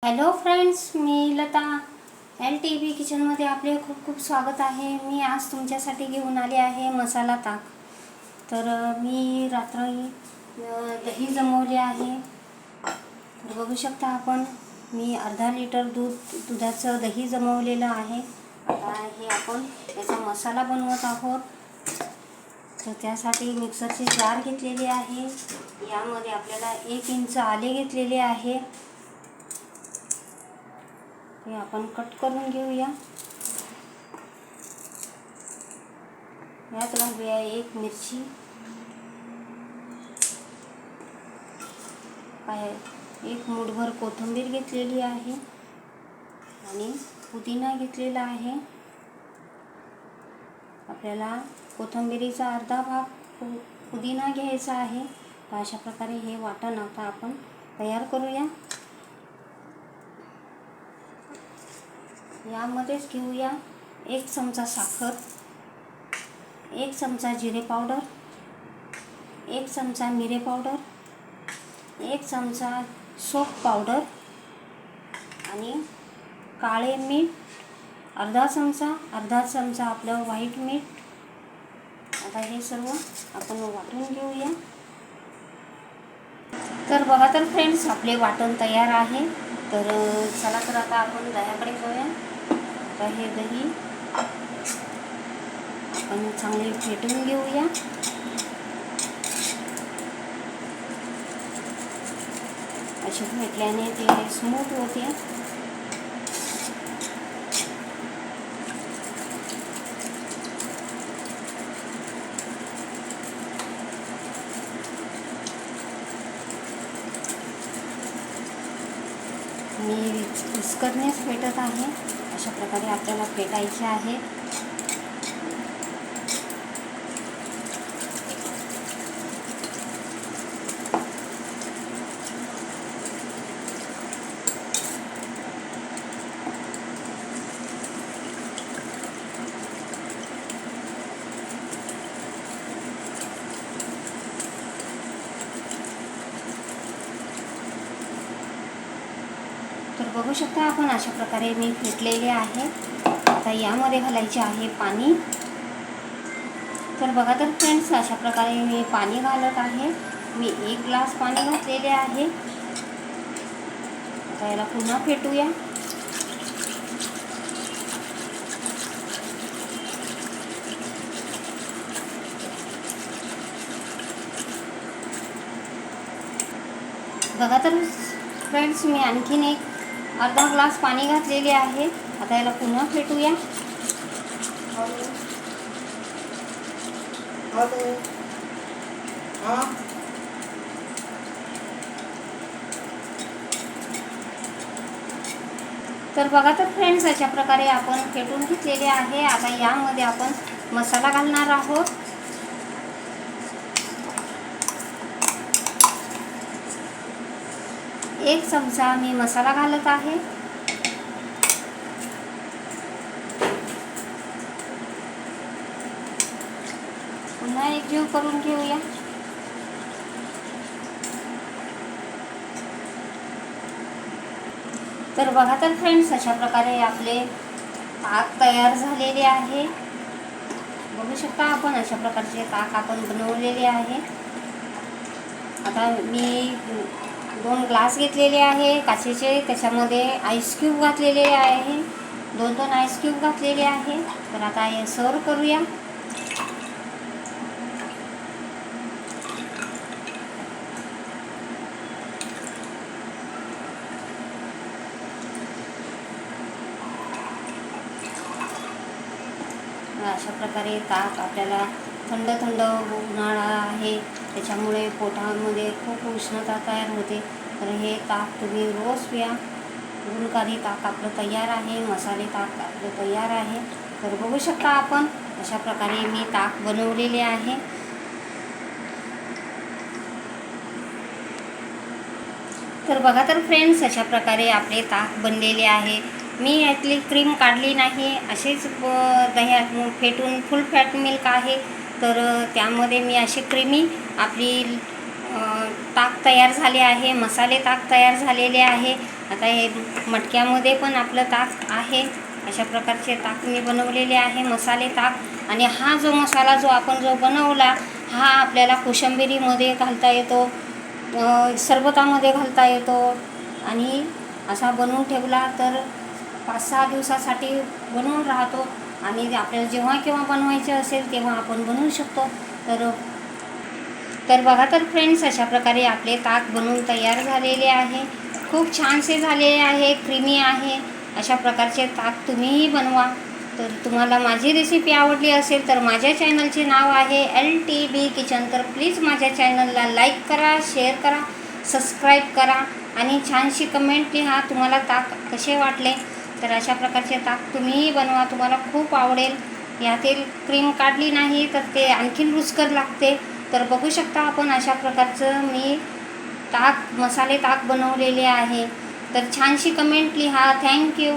Hello friends, मी Lata LTV किचनमध्ये आपले खूप खूप स्वागत आहे। मी आज तुमच्यासाठी घेऊन आले आहे मसाला ताक। तर मी रात्री दही जमवले आहे। तर बघू शकता आपण, मी अर्धा लिटर दुधाचं दही जमवलेलं आहे। आता हे आपण याचा मसाला बनवत आहोत। तर त्यासाठी मिक्सरचे जार घेतलेले आहे। यामध्ये आपल्याला 1 इंच आले घेतलेले आहे, हे आपण कट करून घेऊया। यात घालूया 1 मिरची, 1 मूठभर कोथिंबीर घेतलेली आहे आणि पुदिना घेतलेला आहे। आपल्याला कोथिंबीरीचा अर्धा भाग पुदिना घ्यायचा आहे। तर अशा प्रकारे हे वाटण आता आपण तयार करूया। यामध्येच घेऊया 1 चमचा साखर, 1 चमचा जिरे पावडर, 1 चमचा मिरे पावडर, 1 चमचा सोप पावडर आणि काळे मीठ अर्धा चमचा आपलं व्हाईट मीठ। आता हे सर्व आपण वाटून घेऊया। तर बघा तर फ्रेंड्स, आपले वाटण तयार आहे। तर चला तर आता आपण दह्याकडे जाऊया। आता हे दही आपण चांगले फेटून घेऊया। असे फेटल्याने ते स्मूथ होते। मी विस्करनेच फेटत आहे। अशा प्रकारे आपल्याला फेटायचे आहे। तर बघू शकता आपण, अशा प्रकारे मी फेटलेले आहे। आता यामध्ये घालायचे आहे पाणी। तर बघा तर फ्रेंड्स, अशा प्रकारे मी पाणी घालत आहे। मी 1 ग्लास पाणी घातलेले आहे। आता याला पुन्हा फेटूया। बघा तर फ्रेंड्स, मी आणखीन 1 अर्धा ग्लास पाणी घातलेले आहे। आता याला पुन्हा फेटूया। तर बघा तर फ्रेंड्स, अशा प्रकारे आपण फेटून घेतलेले आहे। आता यामध्ये आपण मसाला घालणार आहोत। एक चमचा मी मसाला घालत आहे। पुन्हा एकजीव करून घेऊया। तर बघा तर फ्रेंड्स, अशा प्रकारे आपले ताक तयार झालेले आहे। बघू शकता आपण, अशा प्रकारचे ताक आपण बनवलेले आहे। आता मी 2 ग्लास घेतलेले आहे काचेचे, त्याच्यामध्ये आईस क्यूब घातलेले आहे, 2 आईस क्यूब घातलेले आहे। तर आता हे सर्व करूया। अशा प्रकारे ताक आपल्याला थंड उन्हाळा आहे, त्याच्यामुळे पोटामध्ये खूप उष्णता तयार होते। तर हे ताक तुम्ही रोज प्या। गुणकारी ताक आपलं तयार आहे, मसाले ताक आपलं तयार आहे। तर बघू शकता आपण, अशा प्रकारे मी ताक बनवलेले आहे। तर बघा तर फ्रेंड्स, अशा प्रकारे आपले ताक बनलेले आहे। मी यातली क्रीम काढली नाही, असेच दह्यात फेटून फुल फॅट मिल्क आहे। तर त्यामध्ये मी अशी क्रीमी आपली ताक तयार झाले आहे, मसाले ताक तयार झालेले आहे। आता हे मटक्यामध्ये पण आपलं ताक आहे. अशा प्रकारचे ताक मी बनवलेले आहे, मसाले ताक. आणि हा जो मसाला आपण बनवला हा आपल्याला कोशिंबिरीमध्ये घालता येतो, सरबतामध्ये घालता येतो आणि असा बनवून ठेवला तर 5-6 दिवसासाठी बनवून राहतो. आणि आपल्याला जेव्हा केव्हा बनवायचे असेल तेव्हा आपण बनवू शकतो. तर बघा तर फ्रेंड्स, अशा प्रकारे आपले ताक बनवून तयार झालेले आहे. खूप छानसे झालेले आहे, क्रीमी आहे. अशा प्रकारचे ताक तुम्हीही बनवा. तर तुम्हाला माझी रेसिपी आवडली असेल तर माझ्या चॅनलचे नाव आहे LTB किचन. तर प्लीज माझ्या चॅनलला लाईक करा, शेअर करा, सबस्क्राईब करा आणि छानशी कमेंट लिहा तुम्हाला ताक कसे वाटले. तर अशा प्रकारचे ताक तुम्हीही बनवा, तुम्हाला खूप आवडेल. यातील क्रीम काढली नाही तर ते आणखीन रुचकर लागते. तर बघू शकता आपण अशा प्रकारचं मी मसाले ताक बनवलेले आहे. तर छानशी कमेंट लिहा. थँक्यू.